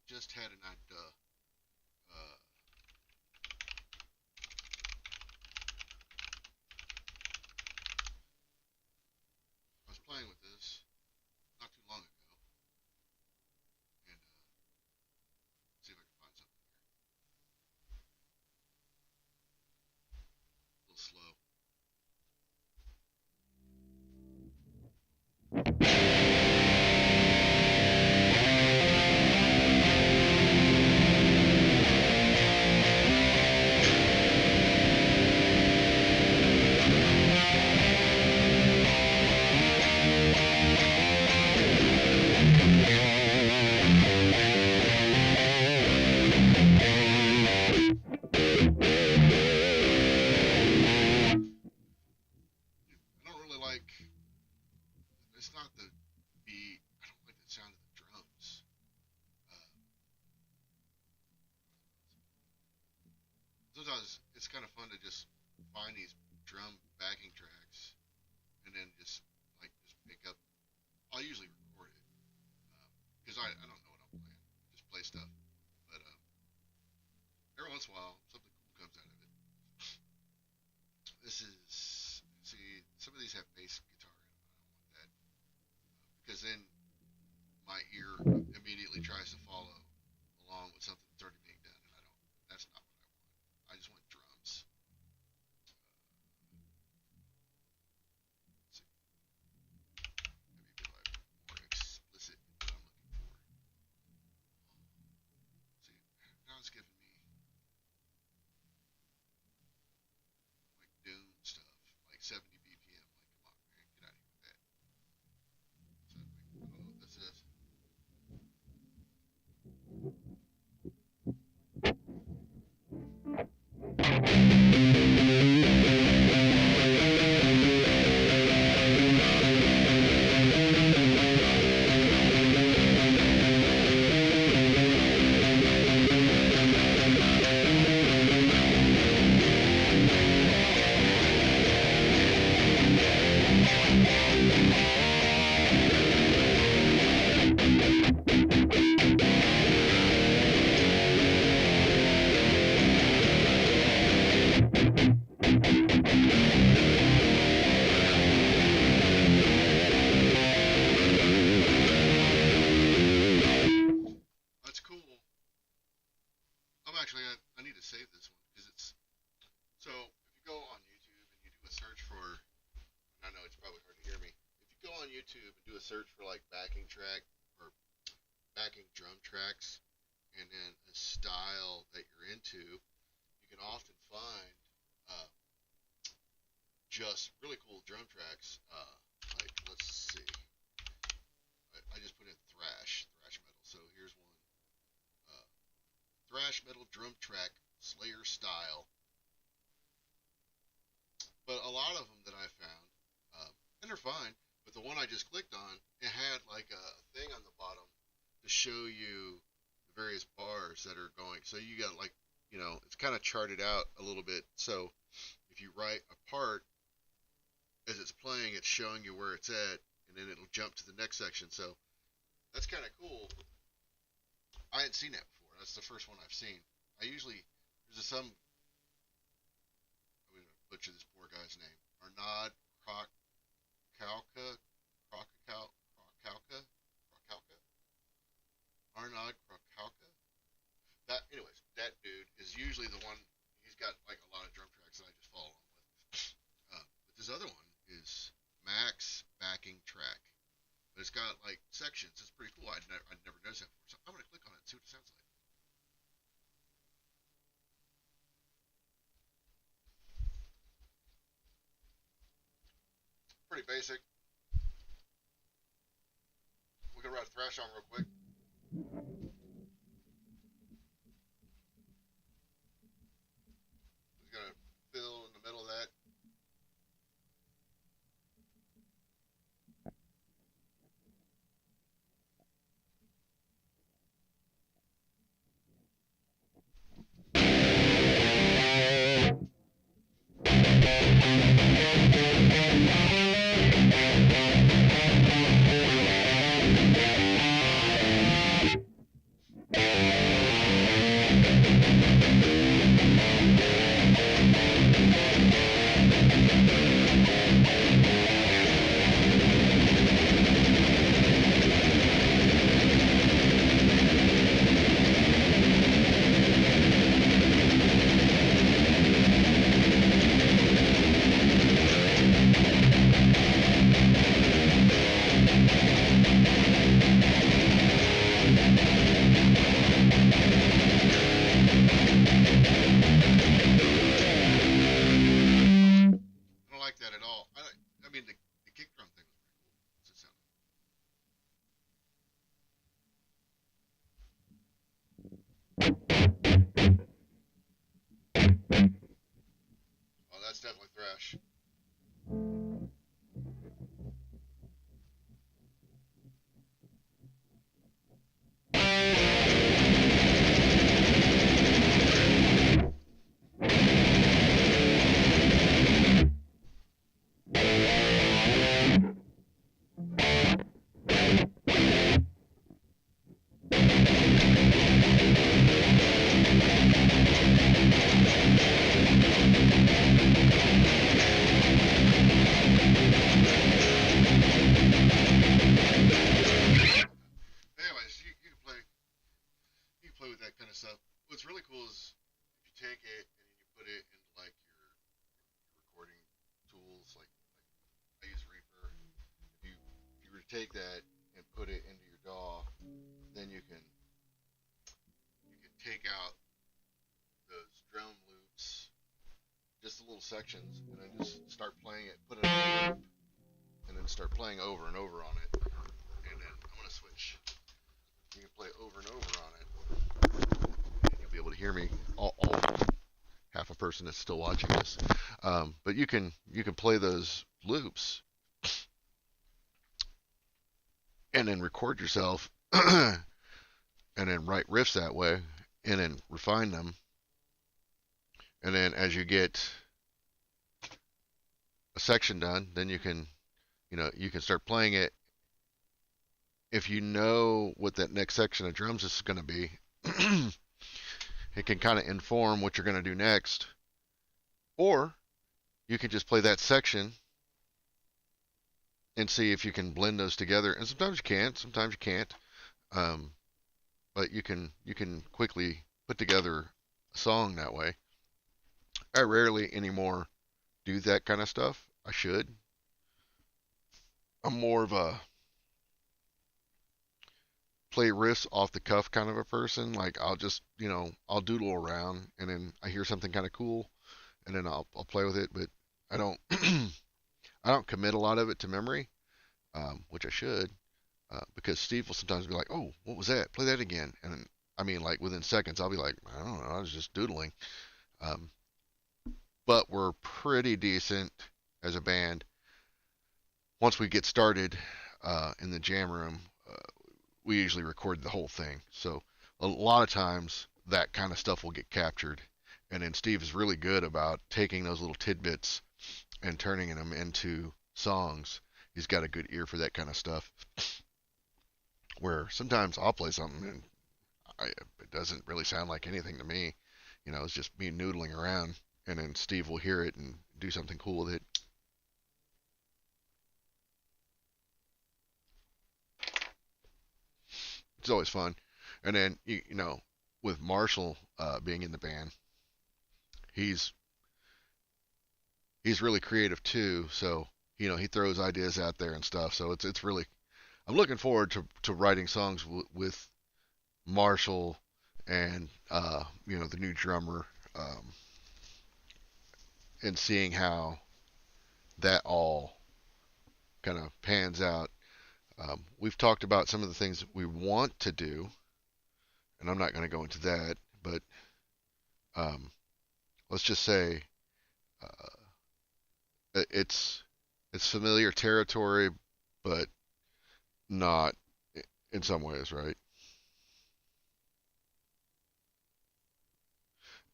Just had an idea. Uh, I was playing with this not too long ago, and see if I can find something here. A little slow. I don't really like. It's not the beat. I don't like the sound of the drums. Uh, Sometimes it's kind of fun to just find these drum backing tracks and then just pick up. I'll usually record it because I don't know what I'm playing. Just play stuff. But actually, I need to save this one because it's so. If you go on YouTube and you do a search for, and I know it's probably hard to hear me. If you go on YouTube and do a search for like backing track or backing drum tracks, and then a style that you're into, you can often find uh, just really cool drum tracks. Like let's see, I just put in thrash metal. So here's one, uh, thrash metal drum track Slayer style. But a lot of them that I found, and they're fine. But the one I just clicked on, it had like a thing on the bottom to show you the various bars that are going. So you got like, it's kind of charted out a little bit. So if you write a part as it's playing, it's showing you where it's at, and then it'll jump to the next section. So that's kind of cool. I hadn't seen that before. That's the first one I've seen. There's some, I'm going to butcher this poor guy's name. Arnaud Krokauka, Arnaud Krokauka. Anyways, that dude is usually the one. He's got like a lot of drum tracks that I just follow along with. But this other one is Max Backing Track, but it's got like sections. It's pretty cool. I'd never noticed that before. So I'm gonna click on it and see what it sounds like. Pretty basic. We can write a thrash song real quick. Just gonna fill in the middle of that. I don't like that at all. I mean, the kick drum thing was pretty cool. What's it sound like? Oh, that's definitely thrash. Anyways, you can play with that kind of stuff. What's really cool is if you take it and then you put it into like your recording tools, like I use Reaper. If you were to take that and put it into your DAW, then you can take out those drum loops, just the little sections, and then just start playing it, put it in a loop, and then start playing over and over on it. And then I'm gonna switch. You can play over and over on it. And you'll be able to hear me. All half a person that's still watching this. But you can play those loops and then record yourself and then write riffs that way and then refine them. And then as you get a section done, then you can start playing it. If you know what that next section of drums is going to be, it can kind of inform what you're going to do next. Or you can just play that section and see if you can blend those together. And sometimes you can, sometimes you can't. But you can quickly put together a song that way. I rarely anymore do that kind of stuff. I should. I'm more of a play riffs off the cuff kind of a person. Like I'll just, I'll doodle around and then I hear something kind of cool and then I'll play with it, but I don't I don't commit a lot of it to memory, which I should, because Steve will sometimes be like, "Oh, what was that? Play that again." And I mean, like within seconds, I'll be like, "I don't know, I was just doodling." Um, but we're pretty decent as a band. Once we get started in the jam room, we usually record the whole thing. So a lot of times that kind of stuff will get captured. And then Steve is really good about taking those little tidbits and turning them into songs. He's got a good ear for that kind of stuff. Where sometimes I'll play something and it doesn't really sound like anything to me. It's just me noodling around, and then Steve will hear it and do something cool with it. It's always fun. And then with Marshall being in the band, he's he's really creative too. So he throws ideas out there and stuff. So it's really I'm looking forward to writing songs with Marshall and the new drummer, and seeing how that all kind of pans out. We've talked about some of the things we want to do, and I'm not going to go into that, but um, let's just say it's familiar territory, but not in some ways, right?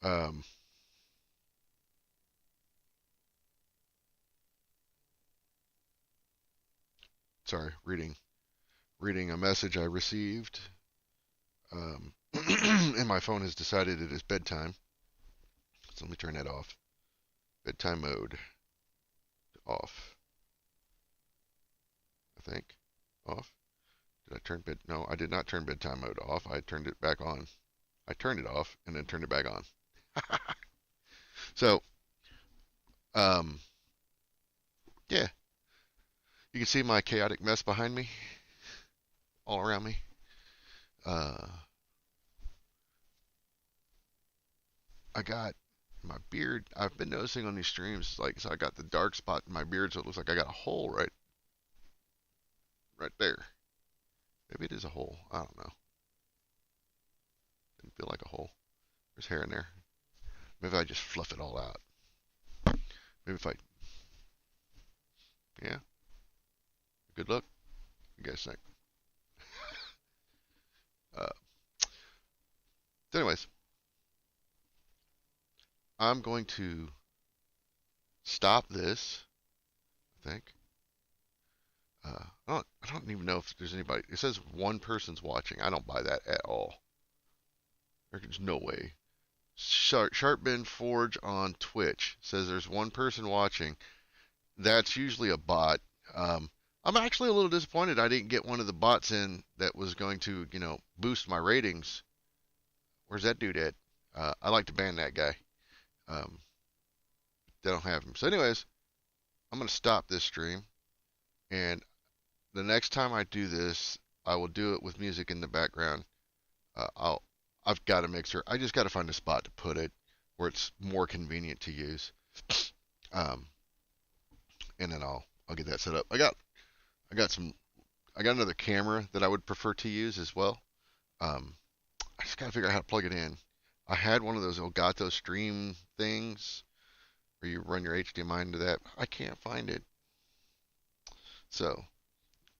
Um, Sorry, reading a message I received, and my phone has decided it is bedtime. So let me turn that off. Bedtime mode off. I think off. Did I turn bed? No, I did not turn bedtime mode off. I turned it back on. I turned it off and then turned it back on. So, um, yeah, you can see my chaotic mess behind me, all around me. Uh, I got my beard. I've been noticing on these streams, like, so I got the dark spot in my beard, so it looks like I got a hole right there. Maybe it is a hole. I don't know. Didn't feel like a hole. There's hair in there. Maybe I just fluff it all out. Maybe if I, yeah, good look. You guys think? Uh, so anyways, I'm going to stop this. I think. I don't even know if there's anybody. It says one person's watching. I don't buy that at all. There's no way. Sharpbend Forge on Twitch says there's one person watching. That's usually a bot. Um, I'm actually a little disappointed I didn't get one of the bots in that was going to, boost my ratings. Where's that dude at? I like to ban that guy. Um, they don't have him. So, anyways, I'm going to stop this stream. And the next time I do this, I will do it with music in the background. I've got to make sure. I just got to find a spot to put it where it's more convenient to use. Um, and then I'll get that set up. I got some I got another camera that I would prefer to use as well. Um, I just got to figure out how to plug it in. I had one of those Elgato Stream things where you run your HDMI into that. I can't find it. So